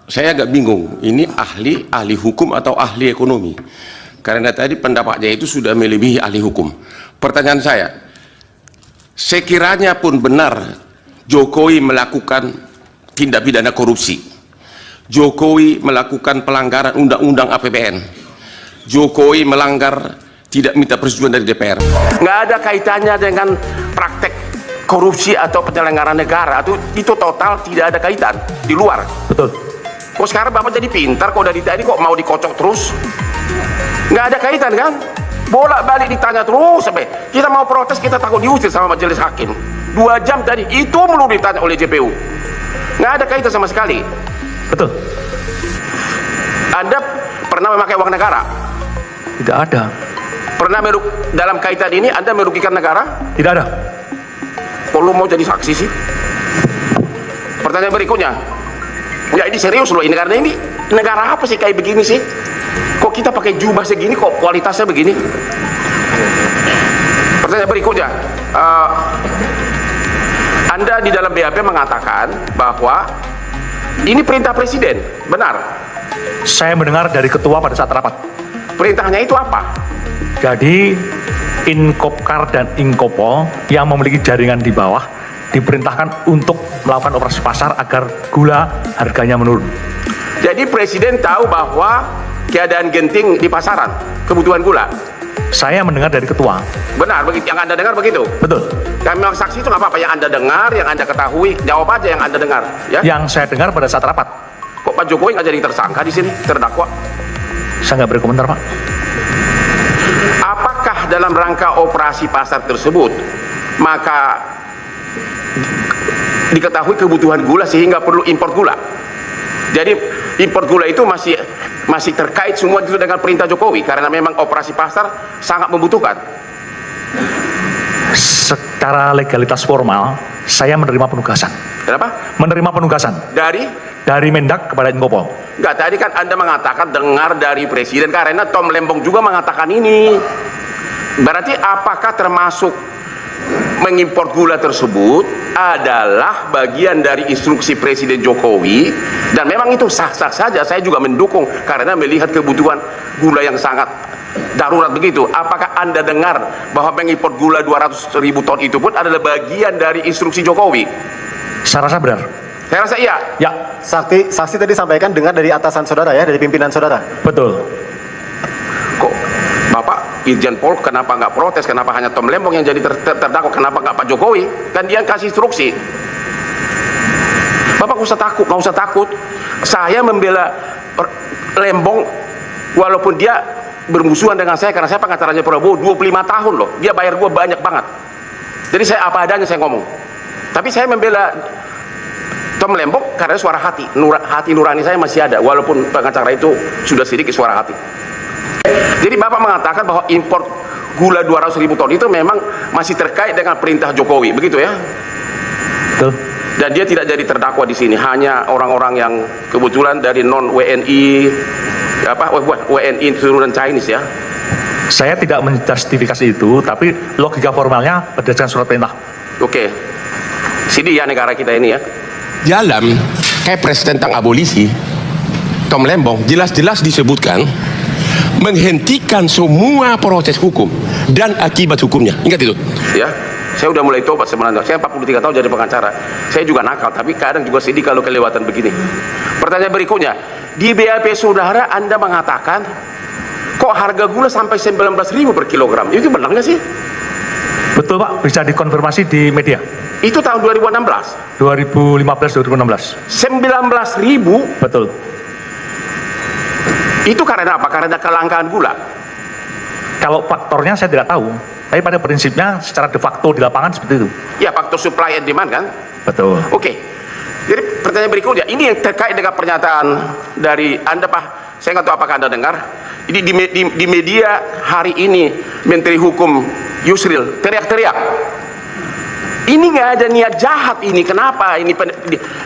saya agak bingung, ini ahli hukum atau ahli ekonomi? Karena tadi pendapatnya itu sudah melebihi ahli hukum. Pertanyaan saya, sekiranya pun benar Jokowi melakukan tindak pidana korupsi, Jokowi melakukan pelanggaran undang-undang APBN, Jokowi melanggar tidak minta persetujuan dari DPR, nggak ada kaitannya dengan praktek korupsi atau penyelenggaraan negara, itu total tidak ada kaitan, di luar. Betul. Kok sekarang Bapak jadi pintar, kok dari tadi kok mau dikocok terus? Nggak ada kaitan kan? Bolak-balik ditanya terus sampai kita mau protes, kita takut diusir sama majelis hakim. 2 jam tadi, itu perlu ditanya oleh JPU. Nggak ada kaitan sama sekali. Betul. Anda pernah memakai uang negara? Tidak ada. Pernah dalam kaitan ini Anda merugikan negara? Tidak ada. Kok lu mau jadi saksi sih? Pertanyaan berikutnya, ya ini serius loh ini, karena ini negara apa sih kayak begini sih? Kok kita pakai jubah segini, kok kualitasnya begini? Pertanyaan berikutnya, Anda di dalam BAP mengatakan bahwa ini perintah presiden, benar? Saya mendengar dari ketua pada saat rapat. Perintahnya itu apa? Jadi Inkopkar dan Inkopo yang memiliki jaringan di bawah diperintahkan untuk melakukan operasi pasar agar gula harganya menurun. Jadi presiden tahu bahwa keadaan genting di pasaran, kebutuhan gula. Saya mendengar dari ketua. Benar, begitu yang Anda dengar begitu? Betul. Kami saksi itu nggak apa-apa, yang Anda dengar, yang Anda ketahui, jawab aja yang Anda dengar. Ya? Yang saya dengar pada saat rapat. Kok Pak Jokowi nggak jadi tersangka di sini, terdakwa? Saya nggak berkomentar, Pak. Apakah dalam rangka operasi pasar tersebut maka diketahui kebutuhan gula sehingga perlu impor gula? Jadi impor gula itu masih terkait semua itu dengan perintah Jokowi karena memang operasi pasar sangat membutuhkan. Secara legalitas formal, saya menerima penugasan. Kenapa? Menerima penugasan dari Mendak kepada Inkopo. Enggak, tadi kan Anda mengatakan dengar dari presiden karena Tom Lembong juga mengatakan ini. Berarti apakah termasuk mengimpor gula tersebut adalah bagian dari instruksi Presiden Jokowi, dan memang itu sah-sah saja, saya juga mendukung karena melihat kebutuhan gula yang sangat darurat begitu. Apakah Anda dengar bahwa mengimpor gula 200.000 ton itu pun adalah bagian dari instruksi Jokowi? Saya rasa benar. Saya rasa iya. Ya. Saksi tadi sampaikan dengar dari atasan saudara ya, dari pimpinan saudara. Betul. Kok Bapak Irjen Pol kenapa nggak protes? Kenapa hanya Tom Lembong yang jadi terdakwa? Kenapa nggak Pak Jokowi? Kan dia kasih instruksi. Bapak nggak usah takut. Saya membela Lembong walaupun dia bermusuhan dengan saya karena saya pengacaranya Prabowo 25 tahun loh. Dia bayar gue banyak banget. Jadi saya apa adanya saya ngomong. Tapi saya membela Tom Lembong karena suara hati nurani saya masih ada walaupun pengacara itu sudah sedikit suara hati. Jadi Bapak mengatakan bahwa impor gula 200.000 ton itu memang masih terkait dengan perintah Jokowi, begitu ya? Betul. Dan dia tidak jadi terdakwa di sini, hanya orang-orang yang kebetulan dari non WNI WNI turunan Chinese ya. Saya tidak menjustifikasi itu, tapi logika formalnya berdasarkan surat perintah. Oke. Sini ya negara kita ini ya. Dalam Kepres tentang abolisi, Tom Lembong jelas-jelas disebutkan menghentikan semua proses hukum dan akibat hukumnya. Ingat itu? Ya, saya udah mulai tobat sebenarnya. Saya 43 tahun jadi pengacara. Saya juga nakal, tapi kadang juga sedih kalau kelewatan begini. Pertanyaan berikutnya, di BAP saudara Anda mengatakan kok harga gula sampai 19.000 per kilogram. Itu benar nggak sih? Betul, Pak, bisa dikonfirmasi di media. Itu tahun 2016. 2015-2016. 19.000. Betul. Itu karena apa? Karena kelangkaan gula. Kalau faktornya saya tidak tahu, tapi pada prinsipnya secara de facto di lapangan seperti itu. Ya, faktor supply and demand kan? Betul. Oke. Jadi pertanyaan berikutnya, ini yang terkait dengan pernyataan dari Anda, Pak. Saya nggak tahu apakah Anda dengar. Ini di media hari ini Menteri Hukum Yusril teriak-teriak. Ini nggak ada niat jahat ini. Kenapa?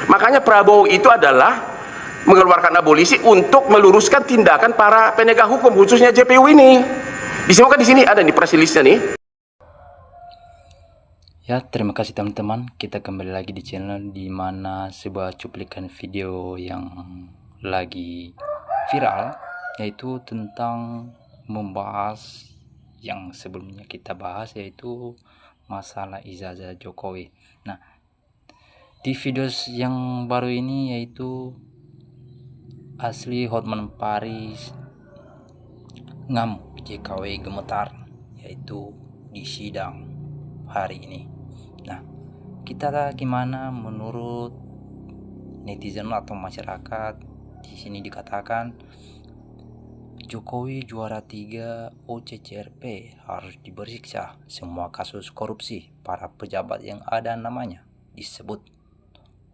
Makanya Prabowo itu adalah mengeluarkan abolisi untuk meluruskan tindakan para penegak hukum, khususnya JPU ini. Disebutkan di sini ada nih press release-nya nih. Ya, terima kasih teman-teman. Kita kembali lagi di channel di mana sebuah cuplikan video yang lagi viral, yaitu tentang membahas yang sebelumnya kita bahas, yaitu masalah ijazah Jokowi. Nah, di video yang baru ini yaitu asli Hotman Paris ngamuk JKW gemetar, yaitu di sidang hari ini. Nah, kita gimana menurut netizen atau masyarakat? Di sini dikatakan Jokowi juara 3 OCCRP harus diperiksa semua kasus korupsi para pejabat yang ada namanya disebut.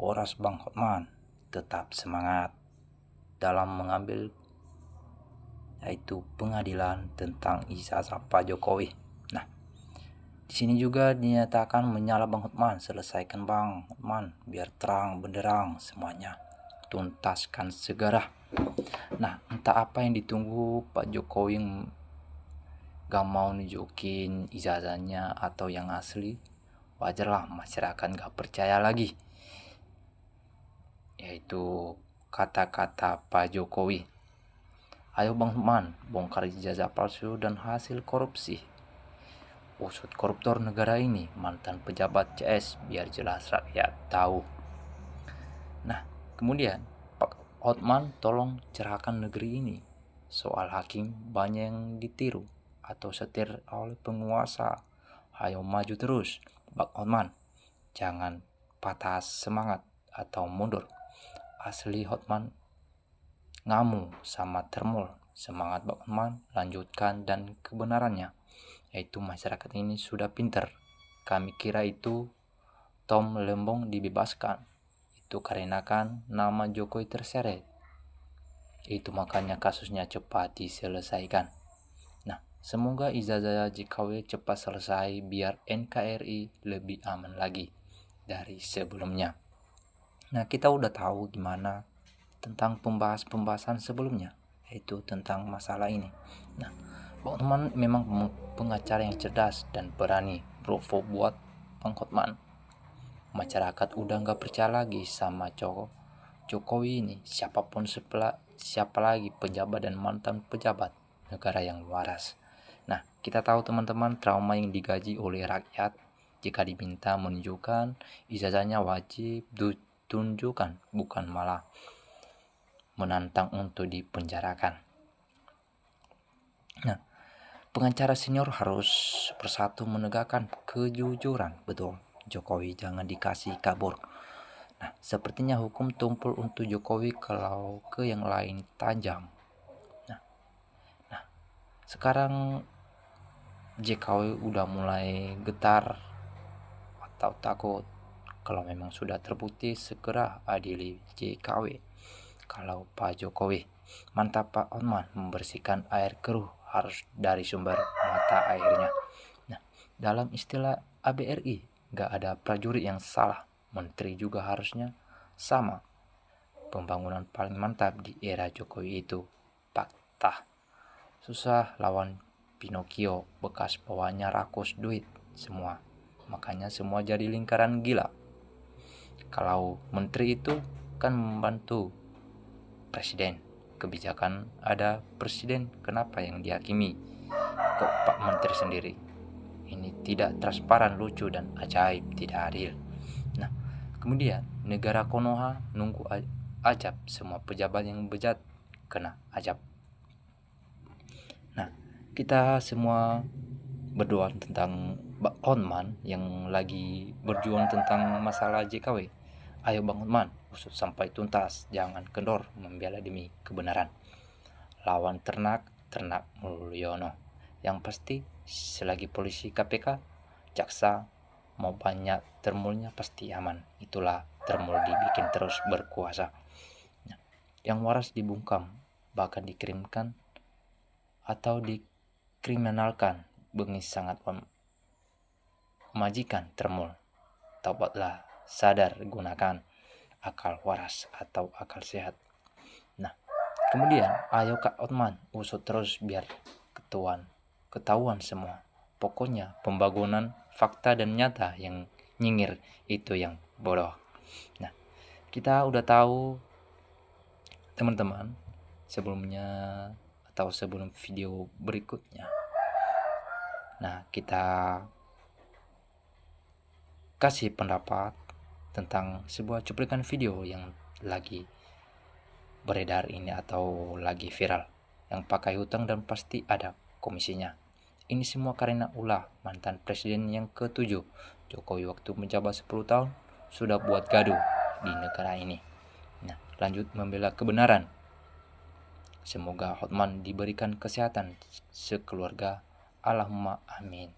Oras Bang Hotman tetap semangat dalam mengambil yaitu pengadilan tentang ijazah Pak Jokowi. Nah, di sini juga dinyatakan menyala Bang Hotman, selesaikan Bang Hotman biar terang benderang semuanya, tuntaskan segera. Nah, entah apa yang ditunggu Pak Jokowi yang gak mau nunjukin ijazahnya atau yang asli. Wajarlah masyarakat gak percaya lagi, yaitu kata-kata Pak Jokowi. Ayo Bang Hotman, bongkar ijazah palsu dan hasil korupsi. Usut koruptor negara ini, mantan pejabat CS, biar jelas rakyat tahu. Nah, kemudian Pak Hotman tolong cerahkan negeri ini. Soal hakim banyak yang ditiru atau setir oleh penguasa. Ayo maju terus Pak Hotman, jangan patah semangat atau mundur. Asli Hotman ngamu sama termul. Semangat Pak Hotman, lanjutkan dan kebenarannya, yaitu masyarakat ini sudah pintar. Kami kira itu Tom Lembong dibebaskan, itu karena kan nama Jokowi terseret, itu makanya kasusnya cepat diselesaikan. Nah, semoga ijazah JKW cepat selesai biar NKRI lebih aman lagi dari sebelumnya. Nah, kita udah tahu gimana tentang pembahasan sebelumnya, yaitu tentang masalah ini. Nah, Bang Hotman memang pengacara yang cerdas dan berani bravo buat Bang Hotman. Masyarakat udah gak percaya lagi sama Jokowi ini. Siapa lagi pejabat dan mantan pejabat negara yang waras. Nah, kita tahu teman-teman, trauma yang digaji oleh rakyat. Jika diminta menunjukkan ijazahnya wajib ditunjukkan, bukan malah menantang untuk dipenjarakan. Nah, pengacara senior harus bersatu menegakkan kejujuran. Betul, Jokowi jangan dikasih kabur. Nah, sepertinya hukum tumpul untuk Jokowi kalau ke yang lain tajam. Nah, sekarang JKW udah mulai getar atau takut. Kalau memang sudah terbukti, segera adili JKW. Kalau Pak Jokowi, mantap Pak Hotman, membersihkan air keruh harus dari sumber mata airnya. Nah, dalam istilah ABRI, gak ada prajurit yang salah. Menteri juga harusnya sama. Pembangunan paling mantap di era Jokowi itu fakta. Susah lawan Pinocchio, bekas bawahnya rakus duit semua. Makanya semua jadi lingkaran gila. Kalau menteri itu kan membantu presiden, kebijakan ada presiden, kenapa yang dihakimi kok Pak Menteri sendiri? Ini tidak transparan, lucu dan ajaib, tidak adil. Nah, kemudian negara Konoha nunggu ajab, semua pejabat yang bejat kena ajab. Nah, kita semua berdoa tentang Bang Hotman yang lagi berjuang tentang masalah JKW. Ayo Bang Hotman, usut sampai tuntas, jangan kendor membela demi kebenaran. Lawan ternak Mulyono. Yang pasti selagi polisi KPK, jaksa mau banyak termulnya pasti aman. Itulah termul dibikin terus berkuasa. Nah, yang waras dibungkam, bahkan dikirimkan atau dikriminalkan. Bengis sangat majikan termul. Taubatlah, sadar, gunakan akal waras atau akal sehat. Nah, kemudian ayo Kak Hotman, usut terus biar ketahuan semua. Pokoknya pembangunan fakta dan nyata, yang nyingir itu yang bodoh. Nah, kita udah tahu teman-teman, sebelumnya atau sebelum video berikutnya, nah kita kasih pendapat tentang sebuah cuplikan video yang lagi beredar ini atau lagi viral, yang pakai hutang dan pasti ada komisinya. Ini semua karena ulah mantan presiden yang ke-7 Jokowi waktu menjabat 10 tahun sudah buat gaduh di negara ini. Nah, lanjut membela kebenaran. Semoga Hotman diberikan kesehatan sekeluarga. Allahumma amin.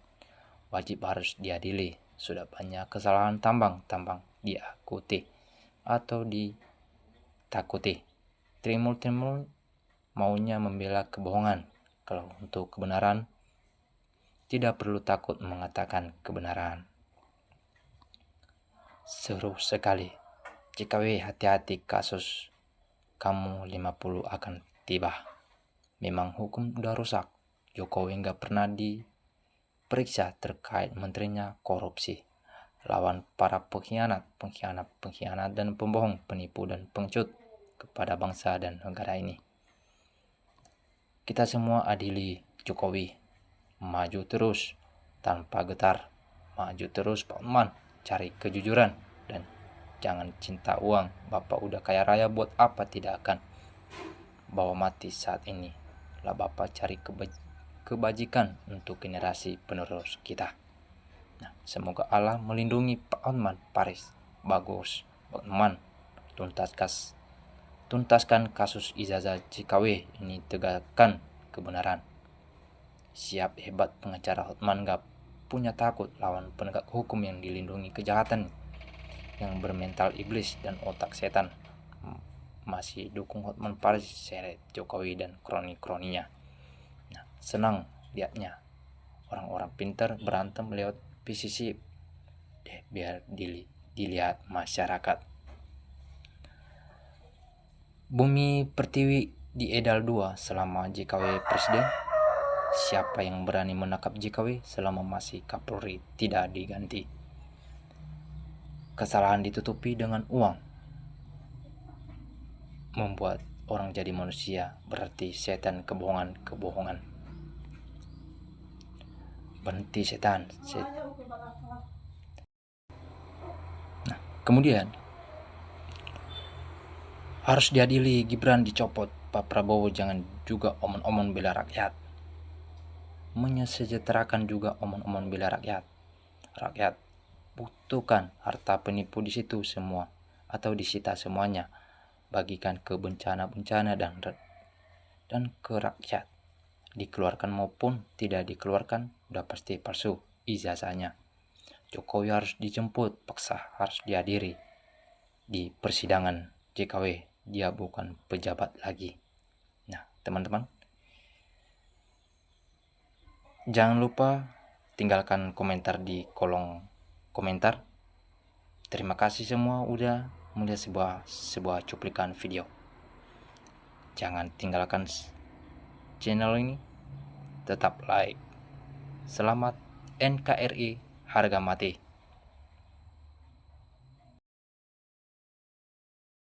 Wajib harus diadili. Sudah banyak kesalahan tambang diakuti atau ditakuti. Trimul maunya membela kebohongan. Kalau untuk kebenaran, tidak perlu takut mengatakan kebenaran. Seru sekali. JKW, hati-hati, kasus kamu 50 akan tiba. Memang hukum udah rusak. Jokowi nggak pernah diperiksa terkait menterinya korupsi. Lawan para pengkhianat dan pembohong, penipu dan pengecut kepada bangsa dan negara ini. Kita semua adili Jokowi. Maju terus tanpa getar. Maju terus Pak Hotman, cari kejujuran dan jangan cinta uang. Bapak udah kaya raya, buat apa tidak akan bawa mati saat ini. Lah Bapak cari kebajikan untuk generasi penerus kita. Nah, semoga Allah melindungi Pak Hotman Paris. Bagus, Pak Hotman, tuntaskan kasus ijazah JKW ini, tegakkan kebenaran. Siap hebat pengacara Hotman, gak punya takut lawan penegak hukum yang dilindungi kejahatan, yang bermental iblis dan otak setan. Masih dukung Hotman Paris, seret Jokowi dan kroni-kroninya. Nah, senang lihatnya orang-orang pintar berantem lewat PCC deh, biar dilihat masyarakat. Bumi Pertiwi di Edal 2 selama JKW presiden. Siapa yang berani menangkap JKW selama masih Kapolri tidak diganti? Kesalahan ditutupi dengan uang. Membuat orang jadi manusia, berarti setan kebohongan. Berhenti setan. Nah, kemudian harus diadili, Gibran dicopot, Pak Prabowo jangan juga omon-omon bela rakyat. Menyejahterakan juga omon-omon bela rakyat. Rakyat butuhkan harta penipu di situ semua atau disita semuanya, bagikan ke bencana-bencana dan ke rakyat. Dikeluarkan maupun tidak dikeluarkan udah pasti palsu ijazahnya. Jokowi harus dijemput paksa, harus dihadiri di persidangan JKW. Dia bukan pejabat lagi. Nah, teman-teman, jangan lupa tinggalkan komentar di kolom komentar. Terima kasih semua udah melihat sebuah cuplikan video. Jangan tinggalkan channel ini, tetap like. Selamat NKRI, harga mati.